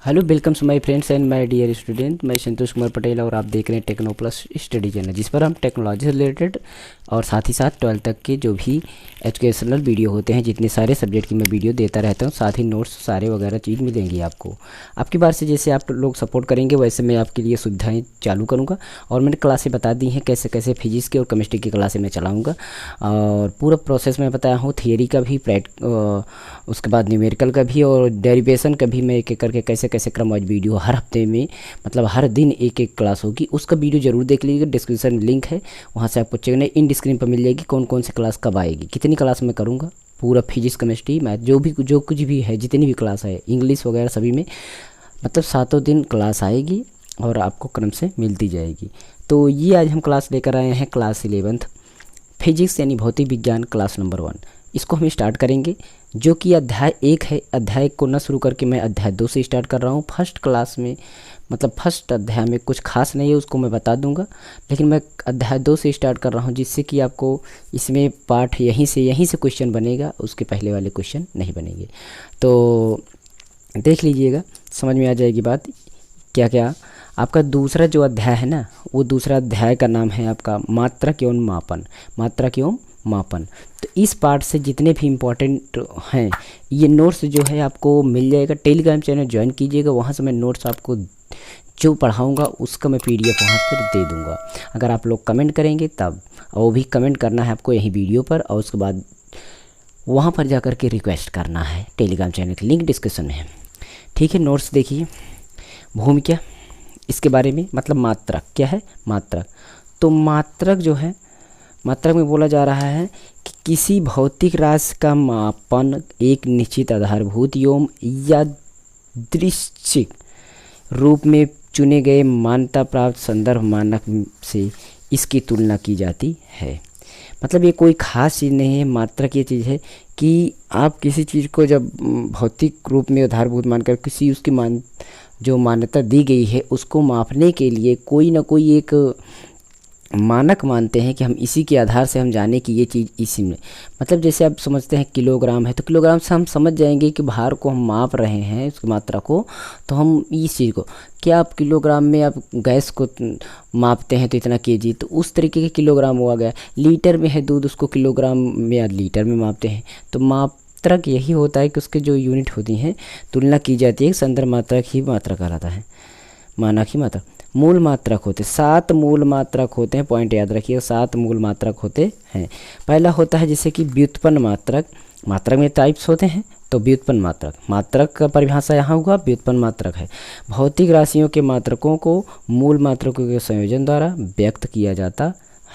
Hello, welcome to my friends and my dear student. मैं संतोष कुमार पटेल और आप देख रहे हैं टेक्नो प्लस स्टडी चैनल, जिस पर हम टेक्नोलॉजी से रिलेटेड और साथ ही साथ 12th तक के जो भी एजुकेशनल वीडियो होते हैं, जितने सारे सब्जेक्ट की मैं वीडियो देता रहता हूं, साथ ही नोट्स सारे वगैरह चीज़ मिलेंगी आपको। आपकी बार से जैसे आप लोग सपोर्ट करेंगे वैसे मैं आपके लिए सुविधाएँ चालू करूँगा। और मैंने क्लासें बता दी हैं कैसे कैसे फिजिक्स की और केमिस्ट्री की क्लासें मैं चलाऊँगा, और पूरा प्रोसेस मैं बताया हूँ, थियरी का भी, उसके बाद न्यूमेरिकल का भी और डेरिवेशन का भी। मैं एक एक करके कैसे कैसे क्रमवाइज वीडियो हर हफ्ते में, मतलब हर दिन एक एक क्लास होगी, उसका वीडियो जरूर देख लीजिएगा। डिस्क्रिप्शन में लिंक है, वहाँ से आपको चेक नहीं, इन स्क्रीन पर मिल जाएगी कौन कौन सी क्लास कब आएगी, कितनी क्लास मैं करूँगा। पूरा फिजिक्स केमिस्ट्री मैथ जो कुछ भी है, जितनी भी क्लास है, इंग्लिश वगैरह सभी में, मतलब 7 दिन क्लास आएगी और आपको क्रम से मिलती जाएगी। तो ये आज हम क्लास लेकर आए हैं, क्लास 11th फिजिक्स यानी भौतिक विज्ञान, क्लास नंबर 1। इसको हम स्टार्ट करेंगे, जो कि अध्याय 1 है। अध्याय को न शुरू करके मैं अध्याय 2 से स्टार्ट कर रहा हूँ। फर्स्ट क्लास में, मतलब फर्स्ट अध्याय में कुछ खास नहीं है, उसको मैं बता दूंगा, लेकिन मैं अध्याय 2 से स्टार्ट कर रहा हूँ, जिससे कि आपको इसमें पाठ यहीं से क्वेश्चन बनेगा, उसके पहले वाले क्वेश्चन नहीं बनेंगे। तो देख लीजिएगा, समझ में आ जाएगी बात। क्या क्या आपका दूसरा जो अध्याय है ना, वो दूसरा अध्याय का नाम है आपका मात्रक एवं मापन। मात्रक एवं मापन। तो इस पार्ट से जितने भी इम्पोर्टेंट हैं, ये नोट्स जो है आपको मिल जाएगा। टेलीग्राम चैनल ज्वाइन कीजिएगा, वहाँ से मैं नोट्स आपको जो पढ़ाऊँगा उसका मैं PDF वहाँ पर दे दूँगा। अगर आप लोग कमेंट करेंगे तब, और वो भी कमेंट करना है आपको यही वीडियो पर, और उसके बाद वहाँ पर जा कर के रिक्वेस्ट करना है। टेलीग्राम चैनल की लिंक डिस्क्रिप्शन में है, ठीक है। नोट्स देखिए। भूमिका इसके बारे में, मतलब मात्रक क्या है, मात्रक। तो मात्रक जो है, मात्रक में बोला जा रहा है कि किसी भौतिक राशि का मापन एक निश्चित आधारभूत एवं यादृच्छिक रूप में चुने गए मान्यता प्राप्त संदर्भ मानक से इसकी तुलना की जाती है। मतलब ये कोई खास चीज़ नहीं है। मात्रक ये चीज़ है कि आप किसी चीज़ को जब भौतिक रूप में आधारभूत मानकर किसी उसकी जो मान्यता दी गई है, उसको मापने के लिए कोई ना कोई एक मानक मानते हैं कि हम इसी के आधार से हम जाने कि ये चीज़ इसी में, मतलब जैसे आप समझते हैं किलोग्राम है, तो किलोग्राम से हम समझ जाएंगे कि भार को हम माप रहे हैं, उसकी मात्रा को। तो हम इस चीज़ को, क्या आप किलोग्राम में आप गैस को मापते हैं तो इतना केजी, तो उस तरीके के किलोग्राम हुआ गया। लीटर में है दूध, उसको किलोग्राम में या लीटर में मापते हैं। तो मात्रक यही होता है कि उसके जो यूनिट होती हैं, तुलना की जाती है। संदर्भ मात्रक ही मात्रक कहलाता है, मानक ही मात्रक। मूल मात्रक होते 7 मूल मात्रक होते हैं, पॉइंट याद रखिए, 7 मूल मात्रक होते हैं। पहला होता है जैसे कि व्युत्पन्न मात्रक। मात्रक में टाइप्स होते हैं, तो व्युत्पन्न मात्रक, मात्रक का परिभाषा यहाँ हुआ, व्युत्पन्न मात्रक है। भौतिक राशियों के मात्रकों को मूल मात्रकों के संयोजन द्वारा व्यक्त किया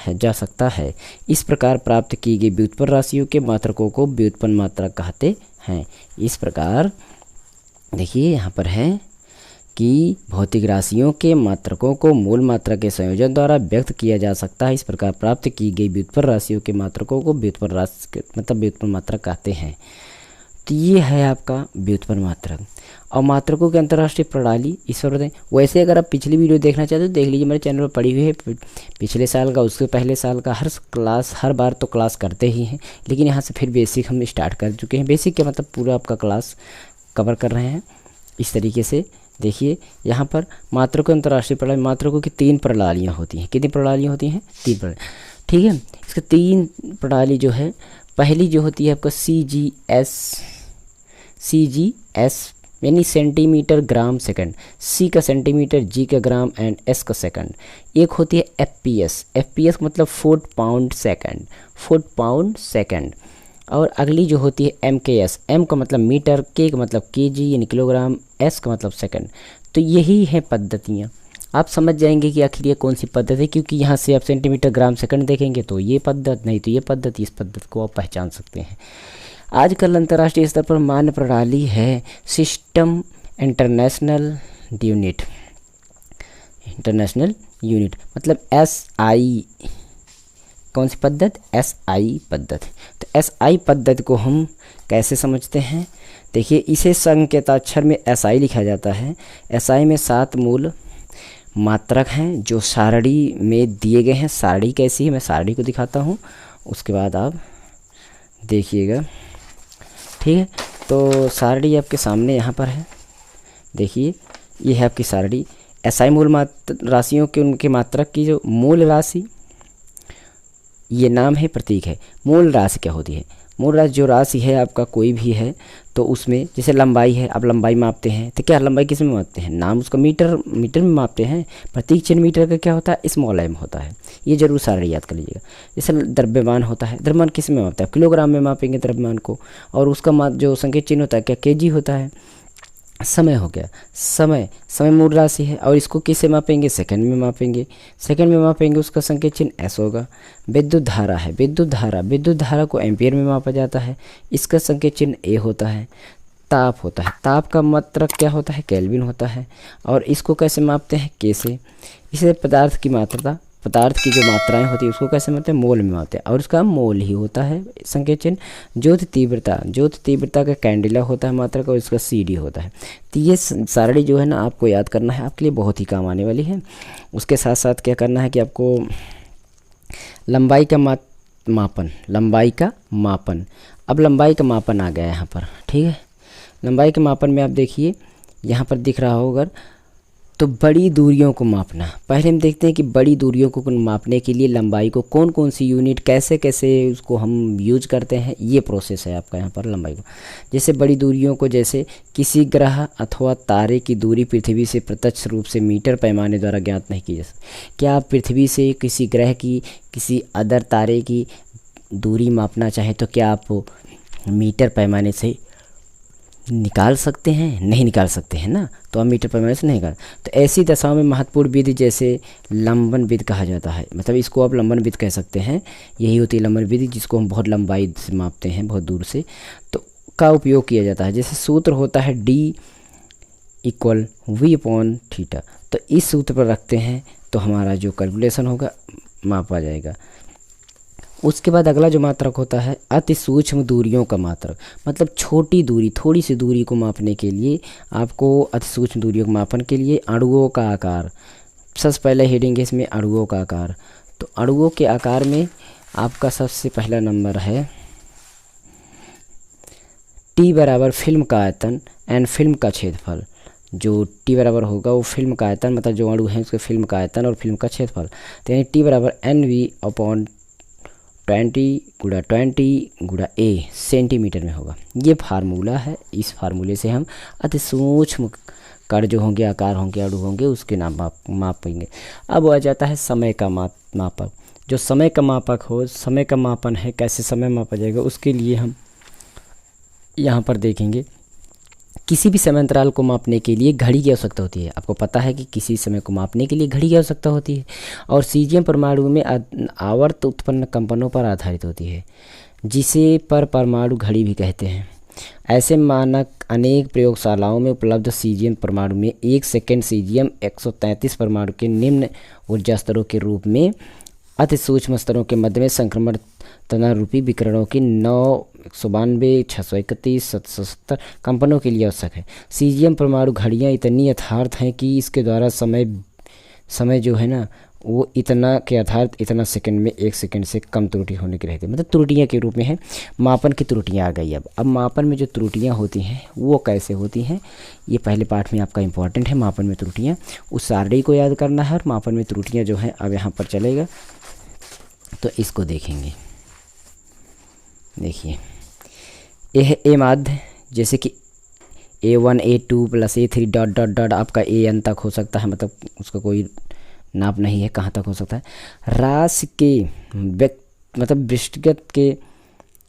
जा सकता है। इस प्रकार प्राप्त की गई व्युत्पन्न राशियों के मात्रकों को व्युत्पन्न मात्रक कहते हैं। इस प्रकार देखिए यहाँ पर है कि भौतिक राशियों के मात्रकों को मूल मात्रक के संयोजन द्वारा व्यक्त किया जा सकता है। इस प्रकार प्राप्त की गई व्युत्पन्न राशियों के मात्रकों को व्युत्पन्न राशि मतलब व्युत्पन्न मात्रक कहते हैं। तो ये है आपका व्युत्पन्न मात्रक। और मात्रकों की अंतर्राष्ट्रीय प्रणाली, इस पर बताएं। वैसे अगर आप पिछली वीडियो देखना चाहते हो तो देख लीजिए, मेरे चैनल पर पड़ी हुई है। पिछले साल का, उसके पहले साल का, हर बार तो क्लास करते ही हैं, लेकिन यहाँ से फिर बेसिक हम स्टार्ट कर चुके हैं। बेसिक क्या मतलब पूरा आपका क्लास कवर कर रहे हैं इस तरीके से। देखिए यहाँ पर मात्रकों अंतर्राष्ट्रीय प्रणाली, मात्रकों की 3 प्रणालियाँ होती हैं। कितनी प्रणालियाँ होती हैं? 3 प्रणाली, ठीक है। इसका 3 प्रणाली जो है, पहली जो होती है आपका CGS यानी सेंटीमीटर ग्राम सेकंड। C का सेंटीमीटर, G का ग्राम एंड S का सेकंड। एक होती है FPS मतलब फुट पाउंड सेकंड। और अगली जो होती है MKS, M का मतलब मीटर, K का मतलब kg यानी किलोग्राम, S का मतलब सेकंड। तो यही है पद्धतियाँ। आप समझ जाएंगे कि आखिर ये कौन सी पद्धति है, क्योंकि यहाँ से आप सेंटीमीटर ग्राम सेकंड देखेंगे तो ये पद्धति, नहीं तो ये पद्धति, इस पद्धति को आप पहचान सकते हैं। आजकल अंतर्राष्ट्रीय स्तर पर मान्य प्रणाली है सिस्टम इंटरनेशनल यूनिट मतलब SI। कौन सी पद्धति? SI पद्धति। तो SI पद्धति को हम कैसे समझते हैं? देखिए, इसे संकेताक्षर में SI लिखा जाता है। SI में 7 मूल मात्रक हैं जो सारणी में दिए गए हैं। सारणी कैसी है, मैं सारणी को दिखाता हूँ, उसके बाद आप देखिएगा, ठीक है। तो सारणी आपके सामने यहाँ पर है, देखिए ये है आपकी सारणी। एसआई मूल राशियों के उनके मात्रक की जो मूल राशि, ये नाम है, प्रतीक है। मूल राशि क्या होती है? मूल राशि जो राशि है आपका कोई भी है तो उसमें जैसे लंबाई है, आप लंबाई मापते हैं तो क्या लंबाई किस में मापते हैं? नाम उसका मीटर में मापते हैं। प्रतीक चिन्ह मीटर का क्या होता है? स्मॉल m होता है। ये जरूर सारणी याद कर लीजिएगा। जैसे द्रव्यमान होता है, द्रव्यमान किस में मापते हैं? किलोग्राम में मापेंगे द्रव्यमान को। और उसका जो संकेत चिन्ह होता है क्या? केजी होता है। समय हो गया, समय मूल राशि है और इसको किससे मापेंगे? सेकंड में मापेंगे। सेकंड में मापेंगे, उसका संकेत चिन्ह एस होगा। विद्युत धारा है, विद्युत धारा को एम्पियर में मापा जाता है, इसका संकेत चिन्ह ए होता है। ताप होता है, ताप का मात्रक क्या होता है? केल्विन होता है। और इसको कैसे मापते हैं? के से। इसे पदार्थ की मात्रा, पदार्थ की जो मात्राएं होती है उसको कैसे मापते हैं? मोल में मापते हैं और उसका मोल ही होता है संकेत चिन्ह। ज्योति तीव्रता का कैंडिला होता है मात्रक और इसका CD होता है। तो ये सारणी जो है ना आपको याद करना है, आपके लिए बहुत ही काम आने वाली है। उसके साथ साथ क्या करना है कि आपको लंबाई का मापन, अब लंबाई का मापन आ गया यहाँ पर, ठीक है। लंबाई के मापन में आप देखिए यहाँ पर दिख रहा होगा, तो बड़ी दूरियों को मापना। पहले हम देखते हैं कि बड़ी दूरियों को मापने के लिए लंबाई को कौन कौन सी यूनिट कैसे कैसे उसको हम यूज करते हैं, ये प्रोसेस है आपका यहाँ पर लंबाई को। जैसे बड़ी दूरियों को, जैसे किसी ग्रह अथवा तारे की दूरी पृथ्वी से प्रत्यक्ष रूप से मीटर पैमाने द्वारा ज्ञात नहीं की जा सकती। क्या आप पृथ्वी से किसी ग्रह की, किसी अदर तारे की दूरी मापना चाहें तो क्या आप मीटर पैमाने से निकाल सकते हैं? नहीं निकाल सकते हैं ना, तो हम मीटर पैमाने से नहीं निकाल। तो ऐसी दशाओं में महत्वपूर्ण विधि जैसे लंबन विधि कहा जाता है, मतलब इसको आप लंबन विधि कह सकते हैं। यही होती है लंबन विधि, जिसको हम बहुत लंबाई से मापते हैं, बहुत दूर से, तो का उपयोग किया जाता है। जैसे सूत्र होता है D = V/θ, तो इस सूत्र पर रखते हैं तो हमारा जो कैलकुलेशन होगा मापा जाएगा। उसके बाद अगला जो मात्रक होता है अति सूक्ष्म दूरियों का मात्रक, मतलब छोटी दूरी, थोड़ी सी दूरी को मापने के लिए आपको अति सूक्ष्म दूरियों के मापन के लिए अणुओं का आकार, सबसे पहले हेडिंग है इसमें अणुओं का आकार। तो अणुओं के आकार में आपका सबसे पहला नंबर है T बराबर फिल्म का आयतन एंड फिल्म का क्षेत्रफल। जो T बराबर होगा वो फिल्म का आयतन, मतलब जो अणु है उसके फिल्म का आयतन और फिल्म का क्षेत्रफल। तो यानी T बराबर NV/20 × A सेंटीमीटर में होगा। ये फार्मूला है, इस फार्मूले से हम अति सूक्ष्म कण जो होंगे, आकार होंगे, अणु होंगे, उसके नाम मापेंगे। अब आ जाता है समय का मापक। जो समय का मापक हो, समय का मापन है, कैसे समय मापा जाएगा, उसके लिए हम यहाँ पर देखेंगे। किसी भी समय अंतराल को मापने के लिए घड़ी की आवश्यकता होती है। आपको पता है कि किसी समय को मापने के लिए घड़ी की आवश्यकता होती है और सीजियम परमाणु में आवर्त उत्पन्न कंपनों पर आधारित होती है, जिसे परमाणु घड़ी भी कहते हैं। ऐसे मानक अनेक प्रयोगशालाओं में उपलब्ध सीजियम परमाणु में 1 सेकेंड सीजियम 133 परमाणु के निम्न ऊर्जा स्तरों के रूप में अति सूक्ष्म स्तरों के मध्य में संक्रमण तनारूपी विकिरणों की 992, 631, 770 कंपनों के लिए आवश्यक है। सीजियम परमाणु घड़ियाँ इतनी यथार्थ हैं कि इसके द्वारा समय जो है ना वो इतना के आधार इतना सेकंड में 1 सेकंड से कम त्रुटि होने की रहती है, मतलब त्रुटियाँ के रूप में है। मापन की त्रुटियाँ आ गई। अब मापन में जो त्रुटियाँ होती हैं वो कैसे होती हैं, ये पहले पाठ में आपका इंपॉर्टेंट है। मापन में त्रुटियाँ, उस सारणी को याद करना है और मापन में त्रुटियाँ जो हैं अब यहाँ पर चलेगा, तो इसको देखेंगे। देखिए यह ए माध्य, जैसे कि A1 A2 + A3 ... आपका AN तक हो सकता है, मतलब उसका कोई नाप नहीं है कहाँ तक हो सकता है। राशि के मतलब व्यक्तिगत के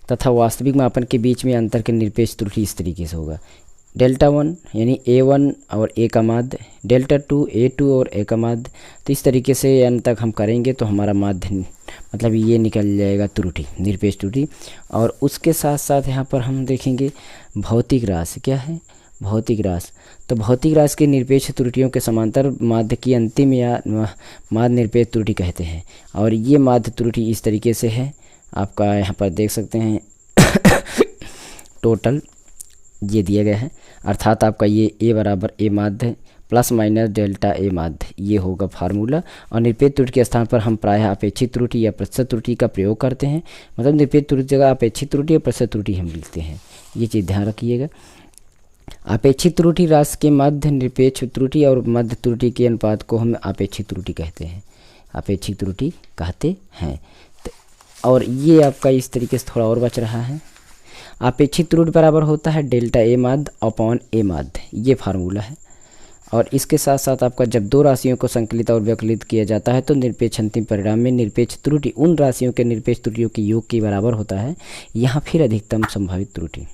तथा वास्तविक मापन के बीच में अंतर के निरपेक्ष त्रुटि इस तरीके से होगा। Δ1 यानी A1 और A का माध्य, Δ2 A2 और A का माध्य। तो इस तरीके से n तक हम करेंगे तो हमारा माध्य मतलब ये निकल जाएगा त्रुटि, निरपेक्ष त्रुटि। और उसके साथ साथ यहाँ पर हम देखेंगे भौतिक राशि क्या है, भौतिक राशि। तो भौतिक राशि के निरपेक्ष त्रुटियों के समांतर माध्य की अंतिम या माध्य निरपेक्ष त्रुटि कहते हैं। और ये माध्य त्रुटि इस तरीके से है, आपका यहाँ पर देख सकते हैं टोटल ये दिया गया है, अर्थात आपका ये A बराबर A माध्य ± डेल्टा A माध्य, ये होगा फार्मूला। और निरपेक्ष त्रुटि के स्थान पर हम प्रायः अपेक्षित त्रुटि या प्रतिशत त्रुटि का प्रयोग करते हैं, मतलब निरपेक्ष त्रुटि जगह अपेक्षित त्रुटि या प्रतिशत त्रुटि हम लिखते हैं, ये चीज़ ध्यान रखिएगा। आपेक्षिक त्रुटि राशि के मध्य निरपेक्ष त्रुटि और मध्य त्रुटि के अनुपात को हम आपेक्षिक त्रुटि कहते हैं, आपेक्षिक त्रुटि कहते हैं। और ये आपका इस तरीके से थोड़ा और बच रहा है। आपेक्षिक त्रुटि बराबर होता है डेल्टा ए माध्य अपॉन ए माध्य, ये फार्मूला है। और इसके साथ साथ आपका जब दो राशियों को संकलित और व्यवकलित किया जाता है तो निरपेक्ष अंतिम परिणाम में निरपेक्ष त्रुटि उन राशियों के निरपेक्ष त्रुटियों के योग के बराबर होता है। यहाँ फिर अधिकतम संभावित त्रुटि,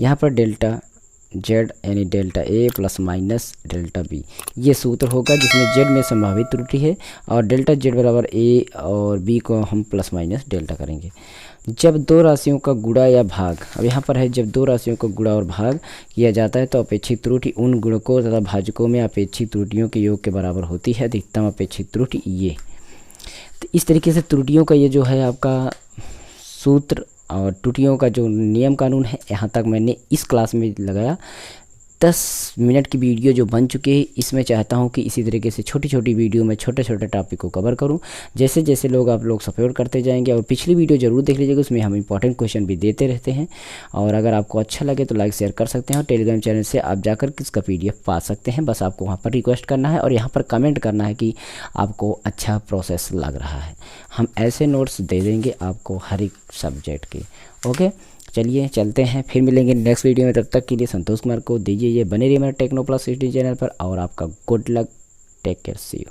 यहाँ पर डेल्टा जेड यानी delta A plus minus delta B, ये सूत्र होगा जिसमें जेड में संभावित त्रुटि है और डेल्टा जेड बराबर ए और बी को हम प्लस माइनस डेल्टा करेंगे। जब दो राशियों का गुणा या भाग, अब यहाँ पर है जब दो राशियों का गुणा और भाग किया जाता है तो अपेक्षित त्रुटि उन गुणकों तथा भाजकों में अपेक्षित त्रुटियों के योग के बराबर होती है। अधिकतम अपेक्षित त्रुटि ये। तो इस तरीके से त्रुटियों का ये जो है आपका सूत्र और त्रुटियों का जो नियम कानून है, यहाँ तक मैंने इस क्लास में लगाया। 10 मिनट की वीडियो जो बन चुकी है, इसमें चाहता हूँ कि इसी तरीके से छोटी छोटी वीडियो में छोटे छोटे टॉपिक को कवर करूँ। जैसे जैसे आप लोग सपोर्ट करते जाएंगे, और पिछली वीडियो ज़रूर देख लीजिएगा, उसमें हम इंपॉर्टेंट क्वेश्चन भी देते रहते हैं। और अगर आपको अच्छा लगे तो लाइक शेयर कर सकते हैं और टेलीग्राम चैनल से आप जाकर इसका PDF पा सकते हैं। बस आपको वहाँ पर रिक्वेस्ट करना है और यहाँ पर कमेंट करना है कि आपको अच्छा प्रोसेस लग रहा है। हम ऐसे नोट्स दे देंगे आपको हर एक सब्जेक्ट के। ओके, चलिए चलते हैं, फिर मिलेंगे नेक्स्ट वीडियो में। तब तक के लिए संतोष कुमार को दीजिए ये बने रहिए मेरे टेक्नो प्लस स्टडी चैनल पर, और आपका good luck, take care, see you.